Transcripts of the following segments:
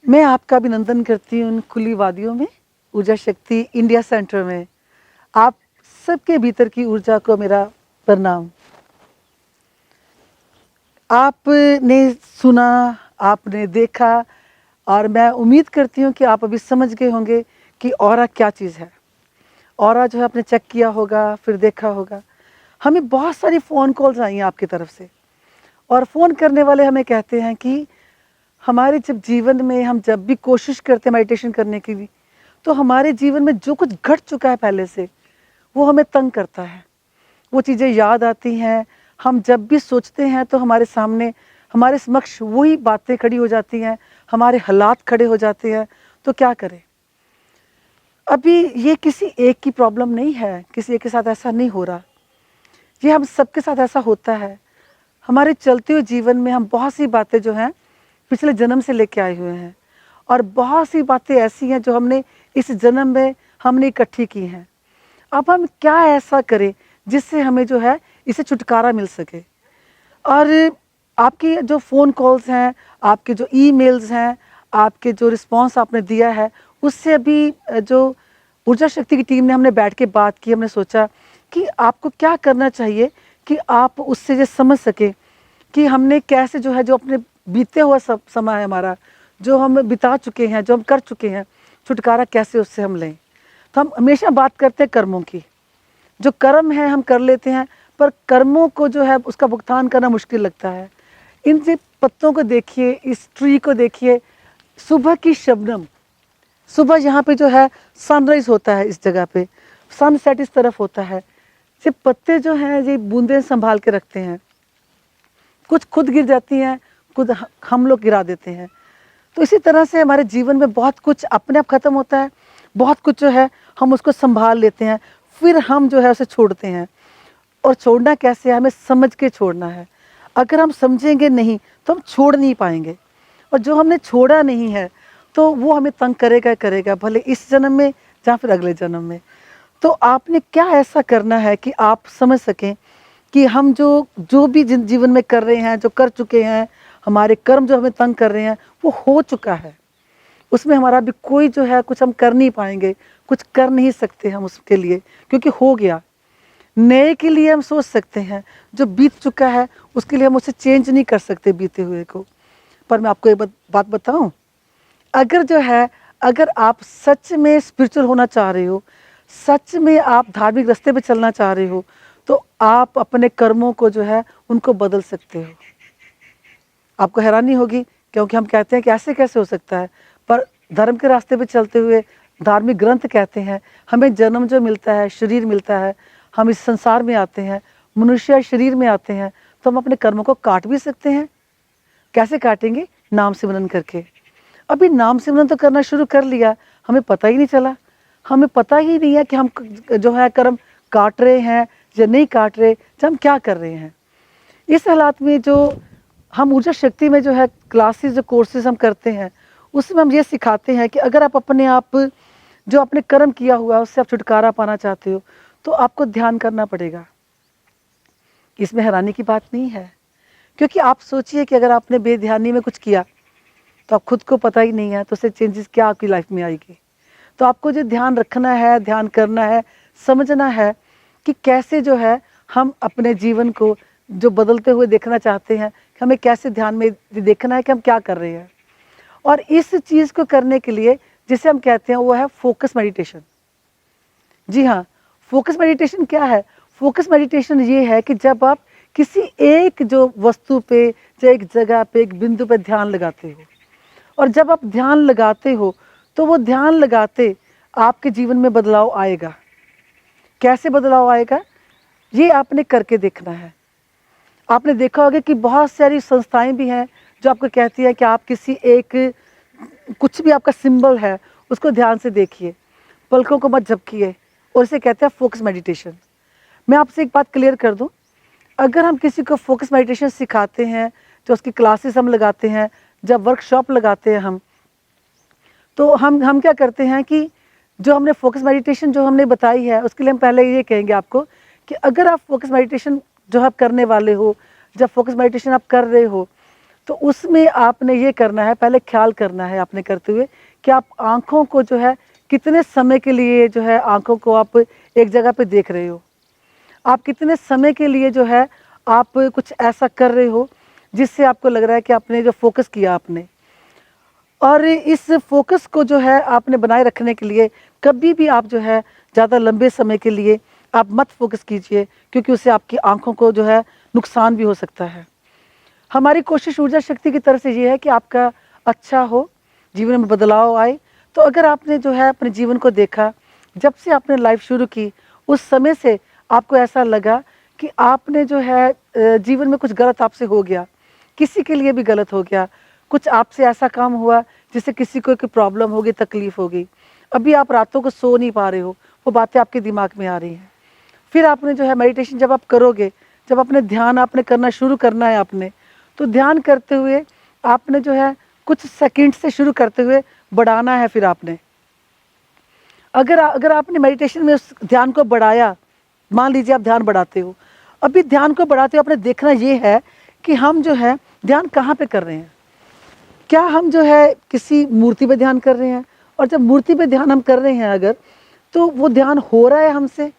मैं आपका अभिनंदन करती हूँ खुली वादियों में, ऊर्जा शक्ति इंडिया सेंटर में। आप सबके भीतर की ऊर्जा को मेरा प्रणाम। आपने सुना, आपने देखा, और मैं उम्मीद करती हूँ कि आप अभी समझ गए होंगे कि ऑरा क्या चीज़ है। ऑरा जो है आपने चेक किया होगा, फिर देखा होगा। हमें बहुत सारी फ़ोन कॉल्स आई हैं आपकी तरफ से, और फ़ोन करने वाले हमें कहते हैं कि हमारे जब जीवन में हम जब भी कोशिश करते हैं मेडिटेशन करने की भी, तो हमारे जीवन में जो कुछ घट चुका है पहले से, वो हमें तंग करता है। वो चीज़ें याद आती हैं, हम जब भी सोचते हैं तो हमारे सामने, हमारे समक्ष वही बातें खड़ी हो जाती हैं, हमारे हालात खड़े हो जाते हैं। तो क्या करें? अभी ये किसी एक की प्रॉब्लम नहीं है, किसी एक के साथ ऐसा नहीं हो रहा, ये हम सबके साथ ऐसा होता है। हमारे चलते हुए जीवन में हम बहुत सी बातें जो हैं पिछले जन्म से लेके आए हुए हैं, और बहुत सी बातें ऐसी हैं जो हमने इस जन्म में हमने इकट्ठी की हैं। अब हम क्या ऐसा करें जिससे हमें जो है इससे छुटकारा मिल सके। और आपकी जो फ़ोन कॉल्स हैं, आपके जो ईमेल्स हैं, आपके जो रिस्पॉन्स आपने दिया है, उससे अभी जो ऊर्जा शक्ति की टीम ने हमने बैठ के बात की, हमने सोचा कि आपको क्या करना चाहिए कि आप उससे ये समझ सकें कि हमने कैसे जो है, जो अपने बीते हुआ सब समय है हमारा, जो हम बिता चुके हैं, जो हम कर चुके हैं, छुटकारा कैसे उससे हम लें। तो हम हमेशा बात करते हैं कर्मों की। जो कर्म है हम कर लेते हैं, पर कर्मों को जो है उसका भुगतान करना मुश्किल लगता है। इन जे पत्तों को देखिए, इस ट्री को देखिए, सुबह की शबनम, सुबह यहाँ पे जो है सनराइज होता है, इस जगह पे सनसेट इस तरफ होता है। ये पत्ते जो हैं ये बूंदें संभाल के रखते हैं, कुछ खुद गिर जाती हैं, खुद हम लोग गिरा देते हैं। तो इसी तरह से हमारे जीवन में बहुत कुछ अपने आप ख़त्म होता है, बहुत कुछ जो है हम उसको संभाल लेते हैं, फिर हम जो है उसे छोड़ते हैं। और छोड़ना कैसे है, हमें समझ के छोड़ना है। अगर हम समझेंगे नहीं तो हम छोड़ नहीं पाएंगे, और जो हमने छोड़ा नहीं है तो वो हमें तंग करेगा करेगा, भले इस जन्म में या फिर अगले जन्म में। तो आपने क्या ऐसा करना है कि आप समझ सकें कि हम जो जो भी जीवन में कर रहे हैं, जो कर चुके हैं, हमारे कर्म जो हमें तंग कर रहे हैं, वो हो चुका है। उसमें हमारा भी कोई जो है कुछ हम कर नहीं पाएंगे, कुछ कर नहीं सकते हम उसके लिए, क्योंकि हो गया। नए के लिए हम सोच सकते हैं, जो बीत चुका है उसके लिए हम उसे चेंज नहीं कर सकते बीते हुए को। पर मैं आपको एक बात बताऊं, अगर जो है, अगर आप सच में स्पिरिचुअल होना चाह रहे हो, सच में आप धार्मिक रास्ते पे चलना चाह रहे हो, तो आप अपने कर्मों को जो है उनको बदल सकते हो। आपको हैरानी होगी, क्योंकि हम कहते हैं कि ऐसे कैसे हो सकता है, पर धर्म के रास्ते पे चलते हुए धार्मिक ग्रंथ कहते हैं हमें जन्म जो मिलता है, शरीर मिलता है, हम इस संसार में आते हैं, मनुष्य शरीर में आते हैं, तो हम अपने कर्मों को काट भी सकते हैं। कैसे काटेंगे? नाम सिमरन करके। अभी नाम सिमरन तो करना शुरू कर लिया, हमें पता ही नहीं चला, हमें पता ही नहीं है कि हम जो है कर्म काट रहे हैं या नहीं काट रहे, या हम क्या कर रहे हैं। इस हालात में जो हम ऊर्जा शक्ति में जो है क्लासेस, जो कोर्सेज हम करते हैं, उसमें हम ये सिखाते हैं कि अगर आप अपने आप जो आपने कर्म किया हुआ है उससे आप छुटकारा पाना चाहते हो, तो आपको ध्यान करना पड़ेगा। इसमें हैरानी की बात नहीं है, क्योंकि आप सोचिए कि अगर आपने बेध्यानी में कुछ किया तो आप खुद को पता ही नहीं है, तो उससे चेंजेस क्या आपकी लाइफ में आएगी। तो आपको जो ध्यान रखना है, ध्यान करना है, समझना है कि कैसे जो है हम अपने जीवन को जो बदलते हुए देखना चाहते हैं, कि हमें कैसे ध्यान में देखना है कि हम क्या कर रहे हैं। और इस चीज़ को करने के लिए जिसे हम कहते हैं वो है फोकस मेडिटेशन। जी हाँ, फोकस मेडिटेशन क्या है? फोकस मेडिटेशन ये है कि जब आप किसी एक जो वस्तु पे या एक जगह पे, एक बिंदु पे ध्यान लगाते हो, और जब आप ध्यान लगाते हो तो वो ध्यान लगाते आपके जीवन में बदलाव आएगा। कैसे बदलाव आएगा? ये आपने करके देखना है। आपने देखा होगा कि बहुत सारी संस्थाएं भी हैं जो आपको कहती है कि आप किसी एक, कुछ भी आपका सिंबल है उसको ध्यान से देखिए, पलकों को मत झपकिए, और इसे कहते हैं फोकस मेडिटेशन। मैं आपसे एक बात क्लियर कर दूं, अगर हम किसी को फोकस मेडिटेशन सिखाते हैं, जो उसकी क्लासेस हम लगाते हैं, जब वर्कशॉप लगाते हैं हम, तो हम क्या करते हैं कि जो हमने फोकस मेडिटेशन जो हमने बताई है उसके लिए हम पहले ये कहेंगे आपको कि अगर आप फोकस मेडिटेशन जो आप करने वाले हो, जब फोकस मेडिटेशन आप कर रहे हो, तो उसमें आपने ये करना है, पहले ख्याल करना है आपने करते हुए कि आप आँखों को जो है कितने समय के लिए जो है आँखों को आप एक जगह पे देख रहे हो। आप कितने समय के लिए जो है आप कुछ ऐसा कर रहे हो जिससे आपको लग रहा है कि आपने जो फ़ोकस किया आपने। और इस फ़ोकस को जो है आपने बनाए रखने के लिए कभी भी आप जो है ज़्यादा लंबे समय के लिए आप मत फ़ोकस कीजिए, क्योंकि उससे आपकी आँखों को जो है नुकसान भी हो सकता है। हमारी कोशिश ऊर्जा शक्ति की तरफ से ये है कि आपका अच्छा हो, जीवन में बदलाव आए। तो अगर आपने जो है अपने जीवन को देखा, जब से आपने लाइफ शुरू की, उस समय से आपको ऐसा लगा कि आपने जो है जीवन में कुछ गलत आपसे हो गया, किसी के लिए भी गलत हो गया, कुछ आपसे ऐसा काम हुआ जिससे किसी को कोई प्रॉब्लम होगी, तकलीफ होगी। अभी आप रातों को सो नहीं पा रहे हो, वो बातें आपके दिमाग में आ रही हैं। फिर आपने जो है मेडिटेशन जब आप करोगे, जब अपने ध्यान आपने करना शुरू करना है आपने, तो ध्यान करते हुए आपने जो है कुछ सेकंड से शुरू करते हुए बढ़ाना है। फिर आपने अगर आपने मेडिटेशन में उस ध्यान को बढ़ाया, मान लीजिए आप ध्यान बढ़ाते हो, अभी ध्यान को बढ़ाते हो आपने देखना ये है कि हम जो है ध्यान कहाँ पे कर रहे हैं। क्या हम जो है किसी मूर्ति पे ध्यान कर रहे हैं, और जब मूर्ति पे ध्यान हम कर रहे हैं अगर, तो वो ध्यान हो रहा है हमसे,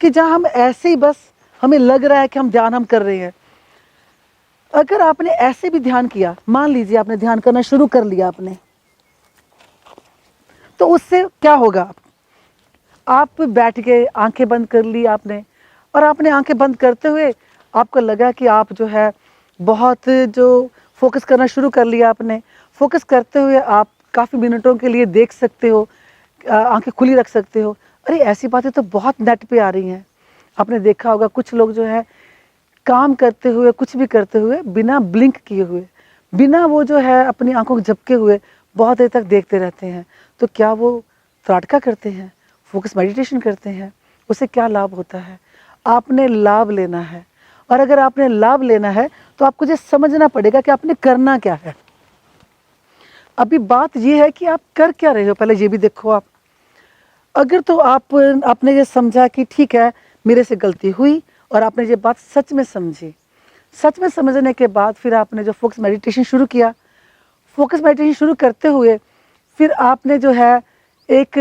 कि जहाँ हम ऐसे ही बस हमें लग रहा है कि हम ध्यान कर रहे हैं। अगर आपने ऐसे भी ध्यान किया, मान लीजिए आपने ध्यान करना शुरू कर लिया आपने, तो उससे क्या होगा, आप बैठ गए, आंखें बंद कर ली आपने, और आपने आंखें बंद करते हुए आपको लगा कि आप जो है बहुत जो फोकस करना शुरू कर लिया आपने। फोकस करते हुए आप काफ़ी मिनटों के लिए देख सकते हो, आंखें खुली रख सकते हो। अरे ऐसी बातें तो बहुत नेट पे आ रही हैं। आपने देखा होगा कुछ लोग जो है काम करते हुए, कुछ भी करते हुए बिना ब्लिंक किए हुए, बिना वो जो है अपनी आंखों को झपके हुए बहुत देर तक देखते रहते हैं। तो क्या वो त्राटका करते हैं, फोकस मेडिटेशन करते हैं? उससे क्या लाभ होता है? आपने लाभ लेना है, और अगर आपने लाभ लेना है तो आपको ये समझना पड़ेगा कि आपने करना क्या है। अभी बात ये है कि आप कर क्या रहे हो, पहले ये भी देखो आप। अगर तो आपने ये समझा कि ठीक है मेरे से गलती हुई, और आपने ये बात सच में समझी, सच में समझने के बाद फिर आपने जो फोकस मेडिटेशन शुरू किया, फोकस मेडिटेशन शुरू करते हुए फिर आपने जो है एक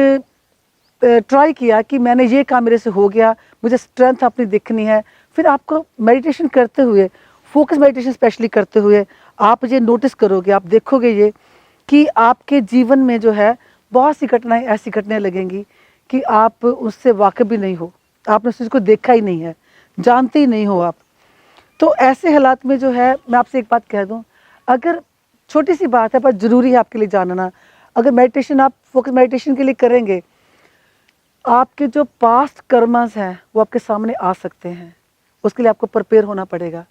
ट्राई किया कि मैंने ये काम मेरे से हो गया, मुझे स्ट्रेंथ अपनी दिखनी है। फिर आपको मेडिटेशन करते हुए, फोकस मेडिटेशन स्पेशली करते हुए, आप ये नोटिस करोगे, आप देखोगे ये कि आपके जीवन में जो है बहुत सी घटनाएं ऐसी घटने लगेंगी कि आप उससे वाकिफ भी नहीं हो, आपने उस चीज़ को देखा ही नहीं है, जानते ही नहीं हो आप। तो ऐसे हालात में जो है मैं आपसे एक बात कह दूं, अगर छोटी सी बात है पर ज़रूरी है आपके लिए जानना, अगर मेडिटेशन आप फोकस मेडिटेशन के लिए करेंगे, आपके जो पास्ट कर्मस हैं वो आपके सामने आ सकते हैं, उसके लिए आपको प्रिपेयर होना पड़ेगा।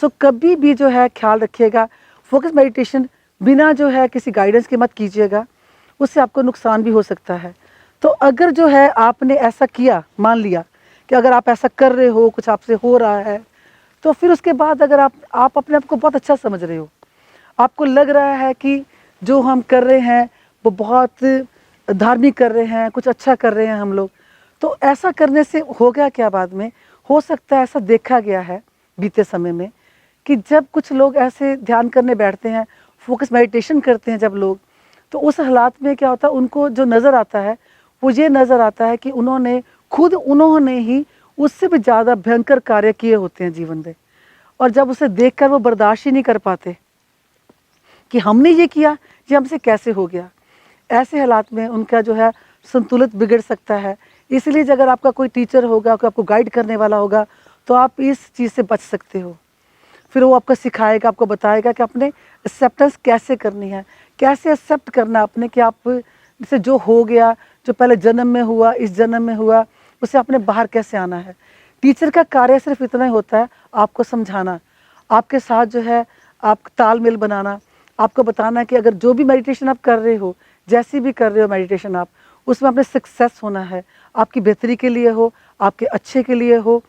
सो कभी भी जो है ख्याल रखिएगा, फोकस मेडिटेशन बिना जो है किसी गाइडेंस के मत कीजिएगा, उससे आपको नुकसान भी हो सकता है। तो अगर जो है आपने ऐसा किया, मान लिया कि अगर आप ऐसा कर रहे हो, कुछ आपसे हो रहा है, तो फिर उसके बाद अगर आप अपने आप को बहुत अच्छा समझ रहे हो, आपको लग रहा है कि जो हम कर रहे हैं वो बहुत धार्मिक कर रहे हैं, कुछ अच्छा कर रहे हैं हम लोग, तो ऐसा करने से हो गया क्या बाद में, हो सकता है ऐसा देखा गया है बीते समय में कि जब कुछ लोग ऐसे ध्यान करने बैठते हैं, फोकस मेडिटेशन करते हैं जब लोग, तो उस हालात में क्या होता है, उनको जो नज़र आता है वो ये नज़र आता है कि उन्होंने ही उससे भी ज़्यादा भयंकर कार्य किए होते हैं जीवन में, और जब उसे देखकर वो बर्दाश्त ही नहीं कर पाते कि हमने ये किया, ये हमसे कैसे हो गया। ऐसे हालात में उनका जो है संतुलित बिगड़ सकता है। इसलिए अगर आपका कोई टीचर होगा, कोई आपको गाइड करने वाला होगा, तो आप इस चीज़ से बच सकते हो। फिर वो आपको सिखाएगा, आपको बताएगा कि आपने एक्सेप्टेंस कैसे करनी है, कैसे एक्सेप्ट करना आपने कि आप जैसे जो हो गया, जो पहले जन्म में हुआ, इस जन्म में हुआ, उससे आपने बाहर कैसे आना है। टीचर का कार्य सिर्फ इतना ही होता है, आपको समझाना, आपके साथ जो है आप तालमेल बनाना, आपको बताना कि अगर जो भी मेडिटेशन आप कर रहे हो, जैसी भी कर रहे हो मेडिटेशन आप, उसमें आपने सक्सेस होना है, आपकी बेहतरी के लिए हो, आपके अच्छे के लिए हो।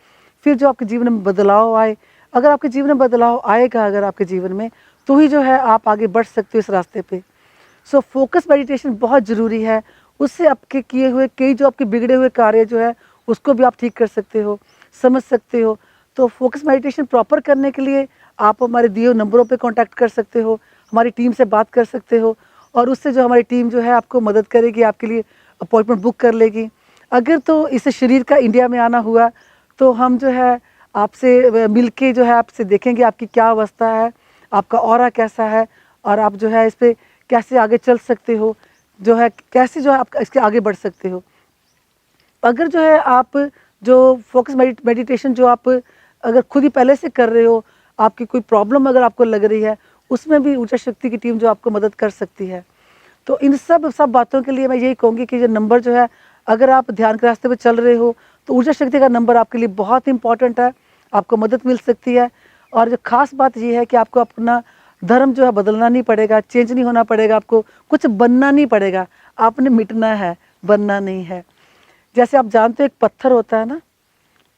फिर जो आपके जीवन में बदलाव आए, अगर आपके जीवन में बदलाव आएगा अगर आपके जीवन में, तो ही जो है आप आगे बढ़ सकते हो इस रास्ते पे। सो फोकस मेडिटेशन बहुत ज़रूरी है, उससे आपके किए हुए कई जो आपके बिगड़े हुए कार्य जो है उसको भी आप ठीक कर सकते हो, समझ सकते हो। तो फोकस मेडिटेशन प्रॉपर करने के लिए आप हमारे दिए हुए नंबरों पे कांटेक्ट कर सकते हो, हमारी टीम से बात कर सकते हो और उससे जो हमारी टीम जो है आपको मदद करेगी, आपके लिए अपॉइंटमेंट बुक कर लेगी। अगर तो इस शरीर का इंडिया में आना हुआ तो हम जो है आपसे मिलके जो है आपसे देखेंगे आपकी क्या अवस्था है, आपका ऑरा कैसा है और आप जो है इस पे कैसे आगे चल सकते हो, जो है कैसे जो है आप इसके आगे बढ़ सकते हो। अगर जो है आप जो फोकस मेडिटेशन जो आप अगर खुद ही पहले से कर रहे हो, आपकी कोई प्रॉब्लम अगर आपको लग रही है, उसमें भी ऊर्जा शक्ति की टीम जो आपको मदद कर सकती है। तो इन सब बातों के लिए मैं यही कहूँगी कि ये नंबर जो है, अगर आप ध्यान के रास्ते पे चल रहे हो तो ऊर्जा शक्ति का नंबर आपके लिए बहुत इंपॉर्टेंट है, आपको मदद मिल सकती है। और जो खास बात ये है कि आपको अपना धर्म जो है बदलना नहीं पड़ेगा, चेंज नहीं होना पड़ेगा, आपको कुछ बनना नहीं पड़ेगा, आपने मिटना है, बनना नहीं है। जैसे आप जानते हो एक पत्थर होता है ना,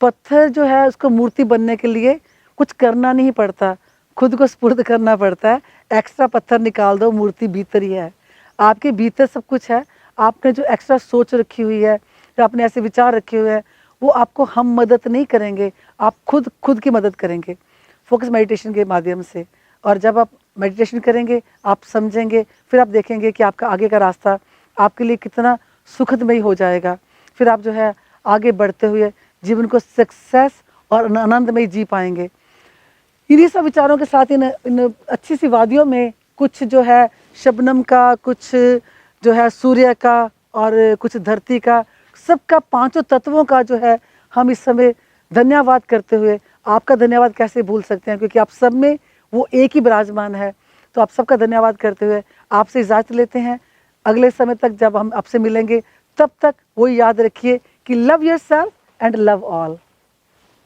पत्थर जो है उसको मूर्ति बनने के लिए कुछ करना नहीं पड़ता, खुद को स्पुर्द करना पड़ता है। एक्स्ट्रा पत्थर निकाल दो, मूर्ति भीतर ही है, आपके भीतर सब कुछ है। आपने जो एक्स्ट्रा सोच रखी हुई है, जो आपने ऐसे विचार रखे हुए हैं, वो आपको हम मदद नहीं करेंगे, आप खुद की मदद करेंगे फोकस मेडिटेशन के माध्यम से। और जब आप मेडिटेशन करेंगे, आप समझेंगे, फिर आप देखेंगे कि आपका आगे का रास्ता आपके लिए कितना सुखदमय हो जाएगा। फिर आप जो है आगे बढ़ते हुए जीवन को सक्सेस और आनंदमय जी पाएंगे। इन्हीं सब विचारों के साथ इन अच्छी सी वादियों में कुछ जो है शबनम का, कुछ जो है सूर्य का और कुछ धरती का, सबका पांचों तत्वों का जो है हम इस समय धन्यवाद करते हुए, आपका धन्यवाद कैसे भूल सकते हैं, क्योंकि आप सब में वो एक ही विराजमान है। तो आप सबका धन्यवाद करते हुए आपसे इजाज़त लेते हैं। अगले समय तक जब हम आपसे मिलेंगे, तब तक वो याद रखिए कि love yourself and love all.